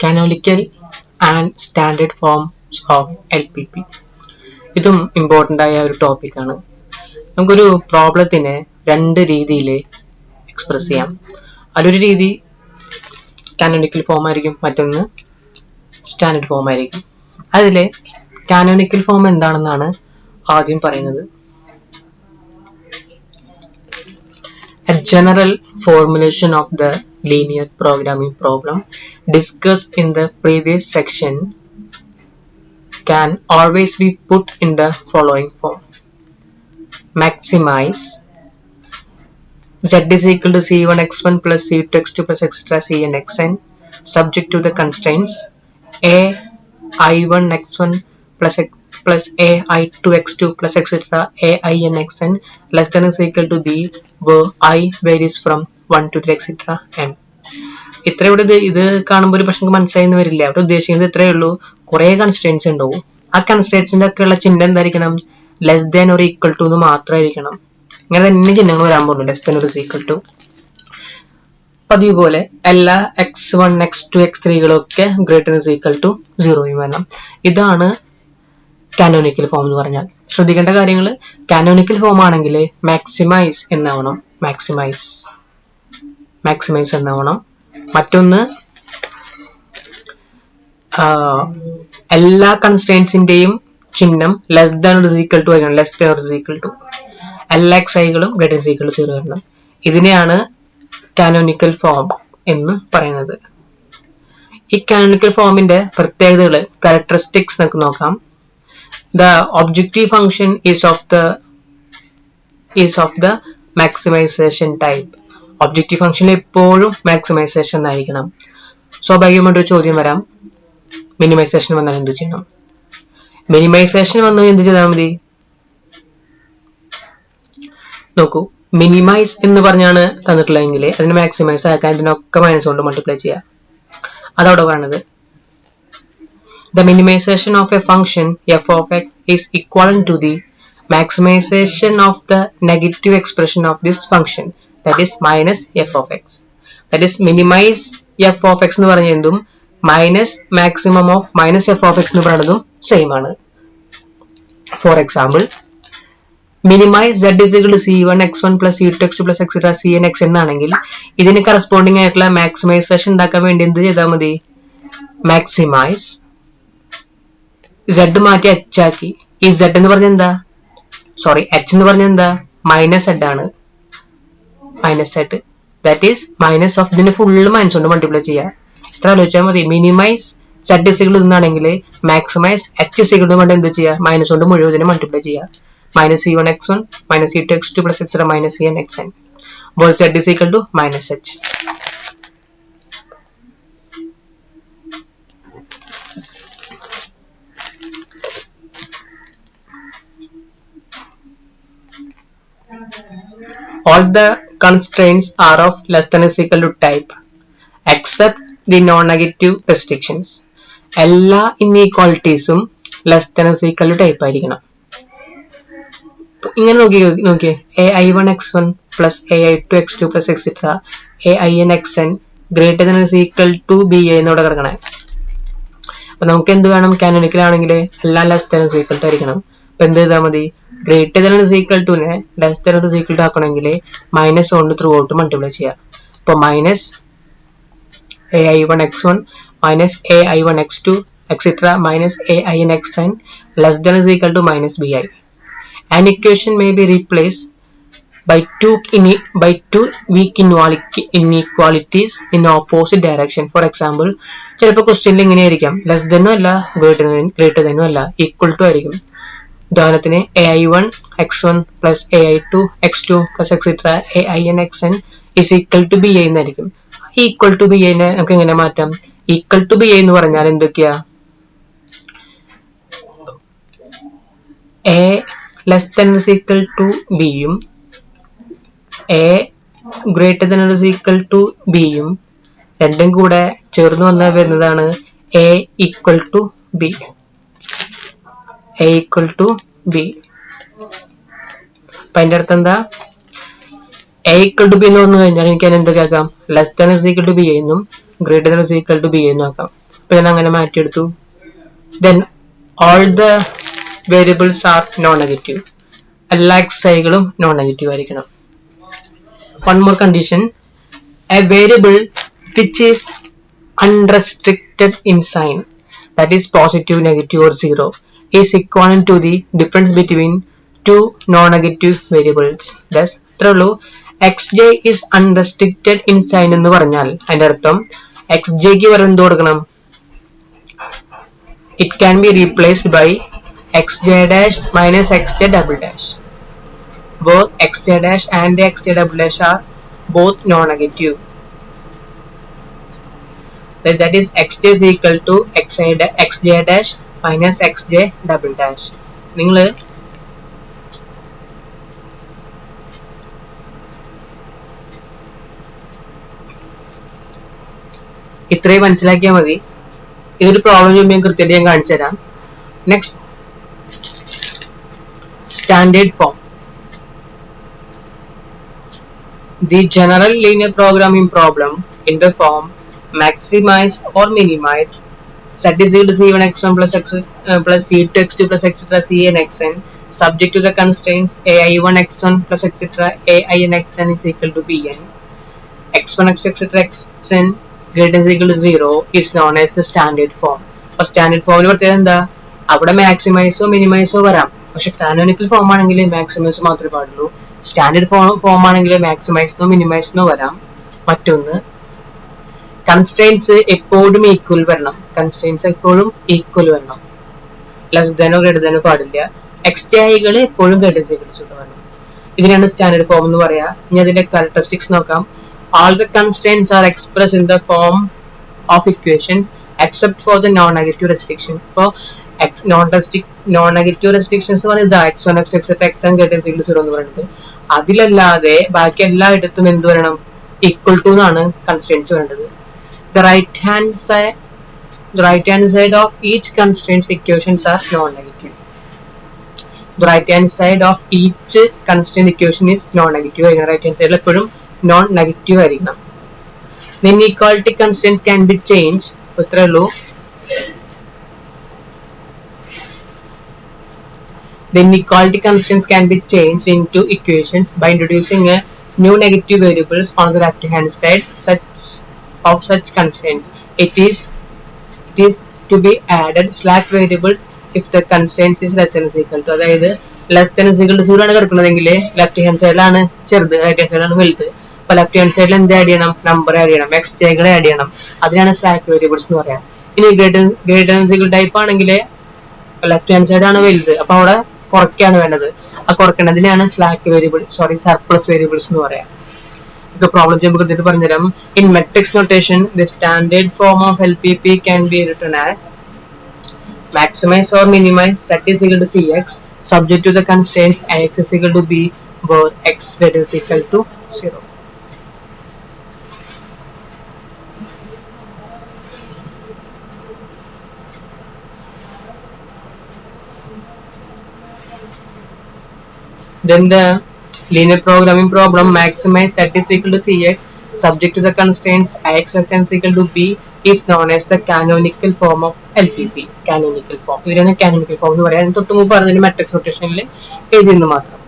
Canonical and standard forms of LPP. ഇതും important ആയ ഒരു ടോപ്പിക്കാണ്. നമുക്കൊരു പ്രോബ്ലത്തിനെ രണ്ട് രീതിയിൽ എക്സ്പ്രസ് ചെയ്യാം. അതിലൊരു രീതി കാനോനിക്കൽ ഫോം ആയിരിക്കും, മറ്റൊന്ന് സ്റ്റാൻഡേർഡ് ഫോം ആയിരിക്കും. അതിലെ കാനോനിക്കൽ ഫോം എന്താണെന്നാണ് ആദ്യം പറയുന്നത്. A general formulation of the linear programming problem discussed in the previous section can always be put in the following form. Maximize z is equal to c1 x1 plus c2 x2 plus etc. cn xn subject to the constraints a i1 x1 plus a i2 x2 plus etc. a I n xn less than or equal to b where I varies from 1 to 3 etc. m. ഇത്ര ഇവിടെ ഇത് കാണുമ്പോൾ ഒരു പ്രശ്നം മനസ്സിലായെന്ന് വരില്ല. അവിടെ ഉദ്ദേശിക്കുന്നത് ഇത്രയേ ഉള്ളൂ, കുറെ കൺസ്ട്രെയിൻസ് ഉണ്ടാവും. ആ കൺസ്ട്രെയിൻസിന്റെ ഒക്കെ ഉള്ള ചിഹ്നം എന്തായിരിക്കണം? Less than or equal to എന്ന് മാത്രമായിരിക്കണം. ഇങ്ങനെ തന്നെ ചിഹ്നങ്ങൾ വരാൻ പോകുന്നു, less than or equal to. പതിപോലെ എല്ലാ x1 x2 x3കളൊക്കെ ഗ്രേറ്റർ ദാൻ ഈക്വൽ ടു 0 വേണം. ഇതാണ് കാനോനിക്കൽ ഫോം എന്ന് പറഞ്ഞാൽ. ശ്രദ്ധിക്കേണ്ട കാര്യങ്ങൾ, കാനോനിക്കൽ ഫോം ആണെങ്കിൽ മാക്സിമൈസ് എന്നാവണം, മാക്സിമൈസ് എന്നാവണം. മറ്റൊന്ന് എല്ലാ കൺസ്ട്രെയിൻസിന്റെയും ചിഹ്നം less than or equal to ആയിരിക്കണം, less than or equal to. എല്ലാ xiകളും ഗ്രേറ്റർ ദാൻ ഈക്വൽ ടു 0 വരണം. ഇതിനെയാണ് കാനോനിക്കൽ ഫോം എന്ന് പറയുന്നത്. ഈ കാനോനിക്കൽ ഫോമിന്റെ പ്രത്യേകതകൾ, ക്യാരക്ടറിസ്റ്റിക്സ് നമുക്ക് നോക്കാം. The objective function is of the maximization type. Objective function എപ്പോഴും maximization ആയിരിക്കണം. സ്വാഭാവികമായിട്ട് ഒരു ചോദ്യം വരാം, മിനിമൈസേഷൻ വന്നാൽ എന്ത് ചെയ്യണം? മിനിമൈസേഷൻ വന്നാൽ എന്ത് ചെയ്താൽ മതി? നോക്കൂ, മിനിമൈസ് എന്ന് പറഞ്ഞാണ് തന്നിട്ടുള്ളതെങ്കിൽ അതിന് മാക്സിമൈസ് ആക്കാൻ ഇതിനൊക്കെ മൈനസ് കൊണ്ട് മൾട്ടിപ്ലൈ ചെയ്യാം. അതവിടെ കാണുന്നത്. The minimization of a function f of x is equivalent to the maximization of the negative expression of this function, that is minus f of x. That is minimize f of x എന്ന് പറയുന്നതും minus maximum of minus f of x എന്ന് പറയുന്നതും same ആണ്. For example, minimize z is equal to c1 x1 plus c2 x2 plus etc. cn x എന്നാണെങ്കിൽ ഇതിന് corresponding ആയിട്ടുള്ള maximisation ഉണ്ടാക്കാൻ വേണ്ടി എന്ത് ചെയ്താൽ മതി? മാക്സിമൈസ് z മാറ്റി h ആക്കി. ഈ z എന്ന് പറഞ്ഞ എന്താ? സോറി, h എന്ന് പറഞ്ഞ എന്താ? മൈനസ് z ആണ്, minus z. That is minus of, ഇതിന് ഫുള്ള് മൈനസ് കൊണ്ട് മൾട്ടിപ്ലൈ ചെയ്യാം. ഇത്ര ആലോചിച്ചാൽ മതി. മിനിമൈസ് z ഇസികൾ എന്നാണെങ്കിൽ മാക്സിമൈസ് h ഇസികൾ കൊണ്ട് എന്ത് ചെയ്യാം? മൈനസ് കൊണ്ട് മുഴുവൻ മൾട്ടിപ്ലൈ ചെയ്യാം. Minus c1 x1 minus c2 x2 plus etcetera minus cn xn where z is equal to minus h. All the constraints are of less than or equal to type except the non-negative restrictions. എല്ലാ ഇൻഇക്വാളിറ്റീസും less than or equal to type ആയിരിക്കണം. ഇങ്ങനെ നോക്കിയേ ai1 x1 plus ai2 x2 plus etc. ain xn greater than or equal to ba എന്നോടെ കിടക്കണേ. അപ്പൊ നമുക്ക് എന്ത് വേണം? കാനോനിക്കൽ ആണെങ്കിൽ എല്ലാം less than or equal to ആയിരിക്കണം. അപ്പൊ എന്ത് ചെയ്താൽ മതി? ഗ്രേറ്റർ ദാൻ ഓർ ഈക്വൽ ടുനെ less than or equal to ആക്കണമെങ്കിൽ മൈനസ് കൊണ്ട് ത്രൂ ഔട്ട് മൾട്ടിപ്ലൈ ചെയ്യാം. അപ്പോൾ minus ai1 x1 minus ai1 x2 etcetera minus ain xn less than or equal to minus bi. An equation may be replaced by two weak inequalities in opposite direction. For example, ചിലപ്പോൾ ക്വസ്റ്റ്യനിൽ ഇങ്ങനെ ആയിരിക്കാം, less ദാനും അല്ല greater ദാനും അല്ല, equal to ആയിരിക്കും. ഉദാഹരണത്തിന് ai1 x1 plus ai2 x2 plus etc. ain xn is equal to bi എന്നായിരിക്കും. Equal to bi നെ നമുക്ക് എങ്ങനെ മാറ്റാം? ഈക്വൽ ടു bi എന്ന് പറഞ്ഞാൽ എന്തൊക്കെയാ? a less than or equal to b യും a greater than or equal to b യും രണ്ടും കൂടെ ചേർന്ന് വന്നാൽ വരുന്നതാണ് a equal to b. a equal to b. അപ്പൊ അതിന്റെ അർത്ഥം എന്താ? a equal to b എന്ന് വന്നു കഴിഞ്ഞാൽ എനിക്ക് അതിനെ എന്തൊക്കെ ആക്കാം? Less than is equal to b എന്നും greater than is equal to b എന്നും ആക്കാം. ഇപ്പൊ ഞാൻ അങ്ങനെ മാറ്റിയെടുത്തു. Then all the variables are non-negative. എല്ലാ xiകളും non-negative ആയിരിക്കണം. One more condition, a variable which is unrestricted in sign, that is positive, negative or zero, is equivalent to the difference between two non-negative variables. Thus ഇത്രയുള്ളൂ. xj is unrestricted in sign എന്ന് പറഞ്ഞാൽ അതിന്റെ അർത്ഥം xj ക്ക് വരെ എന്ത് കൊടുക്കണം? It can be replaced by xj dash minus xj double dash. Both xj dash and xj double dash are both non-negative. That is xj is equal to xj dash minus xj double dash. നിങ്ങൾ ഇത്രയും മനസ്സിലാക്കിയാൽ മതി. ഇതൊരു problem ചെയ്യുമ്പോൾ കൃത്യമായിട്ട് ഞാൻ കാണിച്ചു തരാം. Next, standard form. The general linear programming problem in the form maximize or minimize z is equal to c1 x1 plus x plus c2 x2 plus etc cn xn subject to the constraints ai1 x1 plus etc ain xn is equal to bn x1 x2 etc xn greater than or equal to 0 is known as the standard form. അപ്പോൾ standard ഫോമിൽ പ്രത്യേകത എന്താ? അവിടെ മാക്സിമൈസോ മിനിമൈസോ വരാം. പക്ഷെ canonical form ആണെങ്കിൽ maximise മാത്രമേ പാടുള്ളൂ. സ്റ്റാൻഡേർഡ് ഫോം ആണെങ്കിൽ മാക്സിമൈസിനോ മിനിമൈസിനോ വരാം. മറ്റൊന്ന്, കൺസ്ട്രെയിൻസ് എപ്പോഴും ഈക്വൽ വരണം. കൺസ്ട്രെയിൻസ് എപ്പോഴും ഈക്വൽ വരണം. ലെസ് ദാനോ ഗ്രേറ്റർ ദാനോ പാടില്ല. എക്സ്റ്റിഐകൾ എപ്പോഴും ഗ്രേറ്റർ ദാൻ വരണം. ഇതിനാണ് സ്റ്റാൻഡേർഡ് ഫോം എന്ന് പറയാ. ഇനി അതിന്റെ ക്യാരക്ടറിസ്റ്റിക്സ് നോക്കാം. All the constraints are expressed in the form of equations except for the non-negative restriction. ഇപ്പോൾ non-negative restrictions എന്ന് പറയുന്നത് x1 x xn greater than or equal to 0 എന്ന് പറയുന്നത്. അതിലല്ലാതെ ബാക്കി എല്ലായിടത്തും എന്ത് വരണം? ഈക്വൽ ടു എന്നാണ് കൺസ്ട്രെയിൻസ് വേണ്ടത്. The right hand side of each constraints equations are non-negative. The right hand side of each constraint equation is non-negative. Right hand side എപ്പോഴും non-negative ആയിരിക്കണം. Then inequality constraints can be changed. ഇത്രയേ ഉള്ളൂ. The inequality constraints can be changed into equations by introducing a new negative variables on the left hand side of such constraints. It is to be added slack variables if the constraints is less than or equal to. അതായത് less than or equal to 0 ആണ് കിടക്കുന്നതെങ്കിൽ left hand സൈഡിലാണ് ചെറുത്, right hand സൈഡിലാണ് വലുത്. അപ്പൊ left hand സൈഡിൽ എന്ത് add ചെയ്യണം? നമ്പർ ആഡ് ചെയ്യണം, എക്സ്ജകളെ ആഡ് ചെയ്യണം. അതിനാണ് സ്ലാക്ക് വേരിയബിൾസ് എന്ന് പറയാം. ഇനി ഗ്രേറ്റർ ദാൻ ടൈപ്പ് ആണെങ്കിൽ ലെഫ്റ്റ് ഹാൻഡ് സൈഡ് ആണ് വലുത്, അപ്പൊ അവിടെ കുറയ്ക്കാണ് വേണ്ടത്. ആ കുറയ്ക്കേണ്ടതിനാണ് സ്ലാക്ക് വേരിയബിൾ സർപ്ലസ് വേരിയബിൾസ് എന്ന് പറയാം. ഇപ്പൊ പ്രോബ്ലം ചെയ്യുമ്പോൾ കൃത്യമായിട്ട് പറഞ്ഞുതരാം. In matrix notation the standard form of LPP can be written as maximize or minimize z is equal to cx subject to the constraints x is equal to b where x greater is equal to 0. Then the linear programming problem maximize z is equal to cx subject to the constraints x is equal to b is known as the canonical form of LPP. Canonical form. ഇതിനാണ് canonical form എന്ന് പറയാൻ തൊട്ട് മുമ്പ് പറഞ്ഞതിന് matrix നൊട്ടേഷനിൽ എഴുതിയെന്ന് മാത്രം.